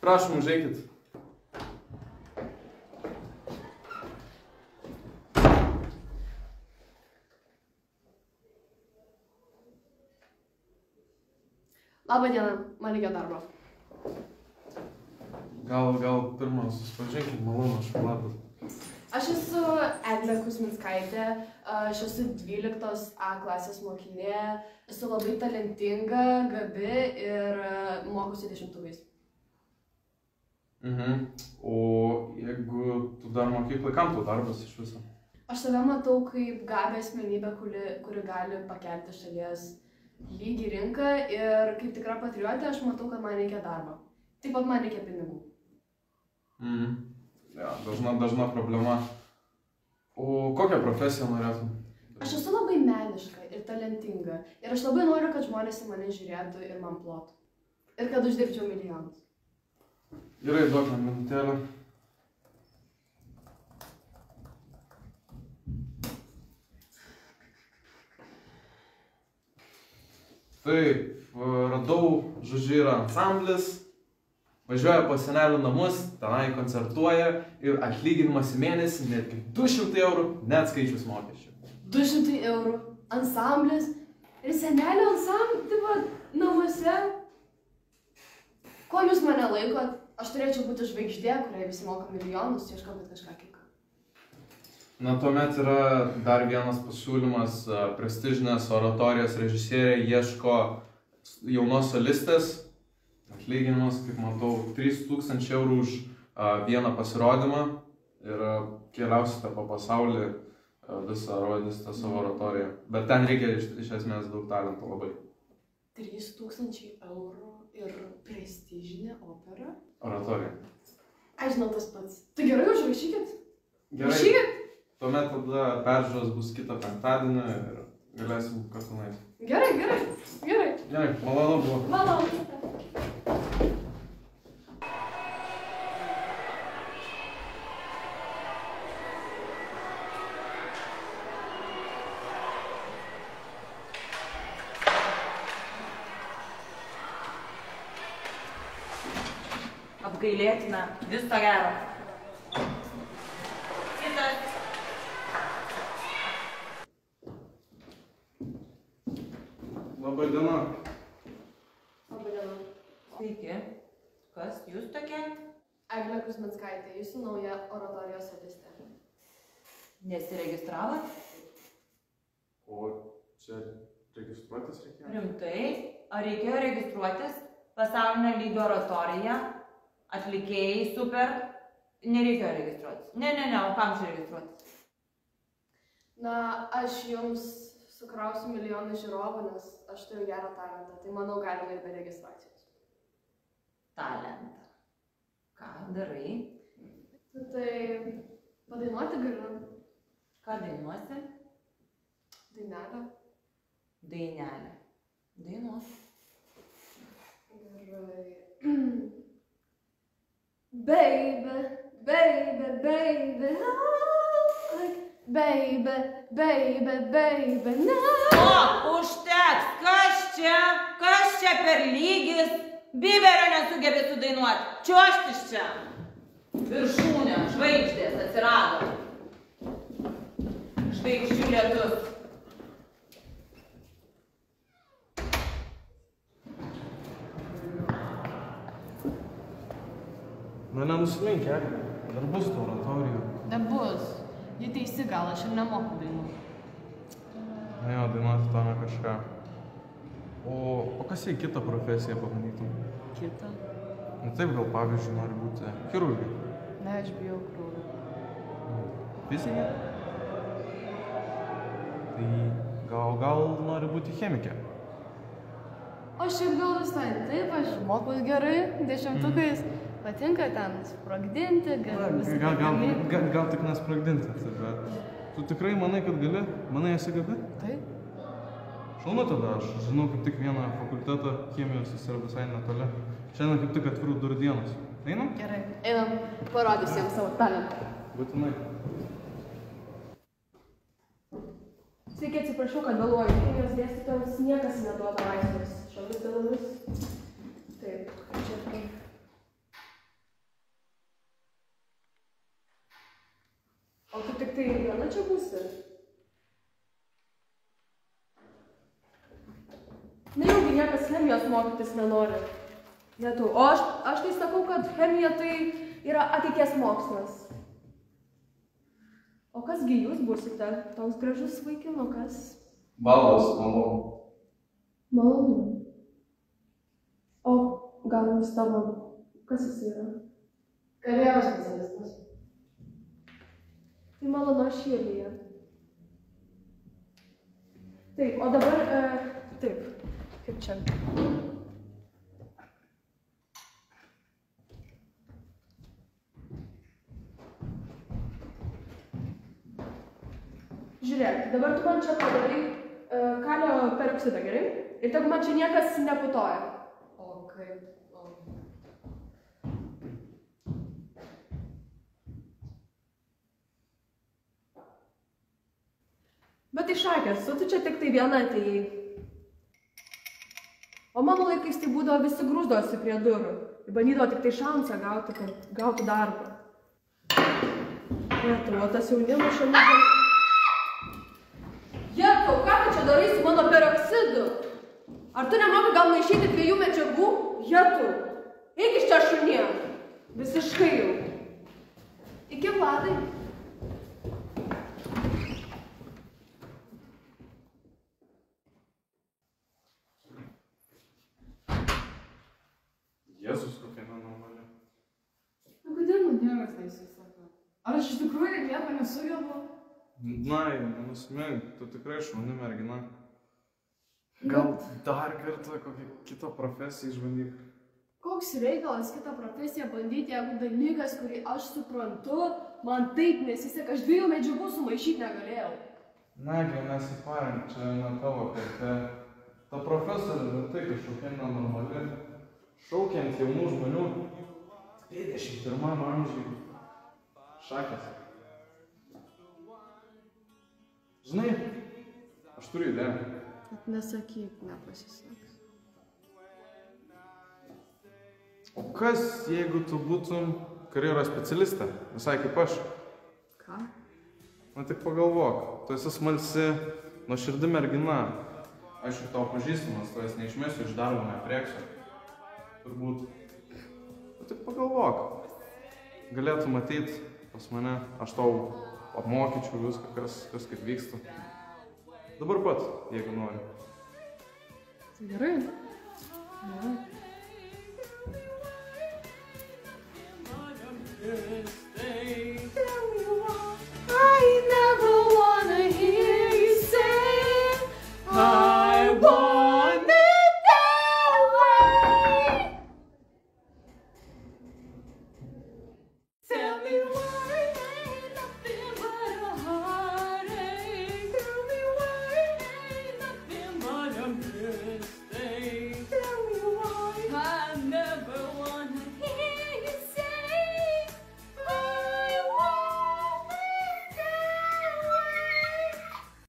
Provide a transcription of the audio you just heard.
Prašom, užeikit. Labą dieną, man reikia darbo. Gal pirmą susipažinkim, malonu, aš Vladas. Aš esu Eglė Kuzminskaitė, aš esu 12 A klasės mokinė, esu labai talentinga, gabi ir mokusi 10-ukais. O jeigu tu dar mokyklai, kam tau darbas iš viso? Aš save matau kaip gabią asmenybę, kuri gali pakelti šalies lygį rinką ir kaip tikra patriotė aš matau, kad man reikia darbo. Taip pat man reikia pinigų. Ja, dažna problema. O kokią profesiją norėtum? Aš esu labai meniška ir talentinga. Ir aš labai noriu, kad žmonės į mane žiūrėtų ir man plotų. Ir kad uždirbčiau milijonus. Gerai, duok man minutėlę. Taip, radau, žodžiu, yra ansamblis, važiuoja pas senelių namus, tenai koncertuoja ir atlyginimas į mėnesį netgi 200 eurų, net skaičius mokesčių. 200 eurų, ansamblis ir senelių ansamblis namuose. Kuo jūs mane laikot? Aš turėčiau būti žvaigždė, kuriai visi moka milijonus, ieškau, bet kažką kitką. Na, tuomet yra dar vienas pasiūlymas. Prestižinės oratorijos režisierė ieško jaunos solistės. Atlyginimas, kaip matau, 3000 eurų už vieną pasirodymą. Ir keliausite po pasaulį, visą rodysite savo oratoriją. Bet ten reikia iš esmės daug talento labai. 3000 eurų ir prestižinė opera? Oratorija. Aš žinau tas pats. Tai gerai, užrašykit. Gerai. Užrašykit. Tuomet tada peržiūros bus kitą penktadienį ir galėsim kartu nueiti. Gerai. Malonu buvo. Malonu. Apgailėtina. Viso gero. Kitas. Labai diena. Labai diena. Sveiki. Kas jūs tokia? Eglė Kuzminskaitė, jūsų nauja oratorijos solistė. Nesiregistravot? O čia registruotis reikėjo? Rimtai? Ar reikėjo registruotis? Pasaulinio lygio oratorija? Atlikėjai super? Nereikėjo registruotis. Ne, o kam čia registruotis? Na, aš jums sukrausiu milijonų žiūrovų, nes aš turiu gerą talentą, tai manau galima ir be registracijos. Talentą. Ką darai? Tai padainuoti galiu. Ką dainuosi? Dainelę. Dainelę. Dainuos. Gerai. Baby, baby, baby, baby, baby, baby, no. O, užteks! Kas čia per lygis? Biberio nesugebė sudainuoti. Čiuoštis čia. Viršūnė, žvaigždės atsirado. Žvaigždžių lietus. Na, nenuslimink, Eglė. Dar bus ta oratorija. Dar bus. Ji teisi, gal aš ir nemoku dainų. Na jo, dainuoti to ne kažką. O kas jei kitą profesiją pabandyti? Kitą? Na taip, gal pavyzdžiui nori būti chirurgai. Ne, aš bijau krūvių. Fizinė? Tai gal nori būti chemikė? O šiaip gal visai taip, aš mokus gerai, 10-ukais. Patinka ten sprogdinti, Gal tik nesprogdinti, bet tu tikrai manai, kad gali? Manai, esi gabi? Taip. Šaunu tada, aš žinau kaip tik vieną fakultetą chemijos, jis yra visai netoli. Šiandien kaip tik atvirų durų dienos. Einam? Gerai, einam, parodysiu jiems savo talentą. Būtinai. Sveiki, atsiprašau, kad vėluoju. Chemijos dėstytojams niekas neduoda laisvės šiomis dienomis. Taip, čia taip. tik tai viena čia būsi? Nejaugi niekas chemijos mokytis nenori. Netu. O aš tai sakau, kad chemija tai yra ateities mokslas. O kasgi jūs būsite? Toks gražus vaikinukas. Valdas, malonu. Malonu. O gal jūs tavo, kas jis yra? Karjeros specialistas. Tai malonu, aš Julija. Taip, o dabar, taip, kaip čia? Žiūrėk, dabar tu man čia padarai kalio peroksidą, gerai? Ir tegu man čia niekas neputoja. O kaip? Bet išakęs, tu čia tik tai viena atėjai. O mano laikais tai būdavo visi grūsdosi prie durų. Ir bandydavo tik tai šansą gauti, kad gautų darbą. O tas jaunimas šiandien... Jetau, ką tu čia darai su mano peroksidu? Ar tu nemoki gal maišyti 2 medžiagų? Jetau, eik iš čia šunie. Visiškai jau. Iki Vladai. Jėzus, kokia nenormali. O kodėl man niekas neįsisako? Ar aš iš tikrųjų nieko nesugebu? Na, nenusimink, tu tikrai šauni mergina. Gal dar kartą kokią kitą profesiją išbandyk? Koks reikalas kitą profesiją bandyti, jeigu dalykas, kurį aš suprantu, man taip nesiseka, aš 2 medžiagų sumaišyti negalėjau. Nagi, nesiparink, čia ne tavo kaltė. Ta profesorė rimtai kažkokia nenormali. Šaukiant jaunų žmonių 21 amžiui. Šakės. Žinai, aš turiu idėją. Bet nesakyk, nepasiseks. O kas, jeigu tu būtum karjeros specialistė, visai kaip aš? Ką? Na tik pagalvok, tu esi smalsi, nuoširdi mergina. Aišku, tau pažįstamas, tu esi neišmesiu iš darbo, neprieksiu. Turbūt. Na tik pagalvok, galėtum ateit pas mane, aš tau apmokyčiau viską, kas kaip vyksta. Dabar pat, jeigu nori. Tai gerai. Ja.